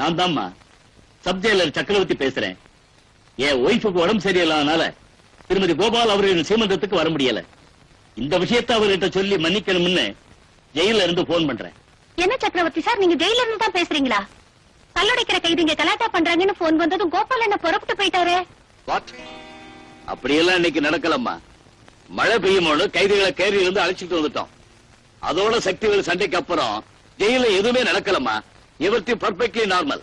நான் தான்மா sub Jailer சக்கரவர்த்தி பேசுறேன். என் ஒய்ஃபுக்கு உடம்பு சரியில்லாதனால திருமதி கோபால் அவர்களின் சீமந்தத்துக்கு வர முடியல. இந்த விஷயத்தை அவர்கிட்ட சொல்லி மன்னிக்கணும்னு ஜெயில இருந்து போன் பண்றேன். என்ன சக்கரவர்த்தி சார், நீங்க ஜெயில இருந்து தான் பேசுறீங்களா? கல்லடைக்கிற கைதிங்க கலாட்டா பண்றாங்கன்னு போன் வந்ததும் கோபால் என்ன புறப்பட்டு போயிட்டாரு. அப்படியெல்லாம் இன்னைக்கு நடக்கலம்மா. மழை பெய்யுமோன்னு கைதிகளை கேரியில இருந்து அழைச்சிட்டு வந்துட்டோம். அதோட சக்திவேல் சண்டைக்கு அப்புறம் ஜெயில எதுவுமே நடக்கலம்மா. எவர்த்தி பர்ஃபெக்ட்லி நார்மல்.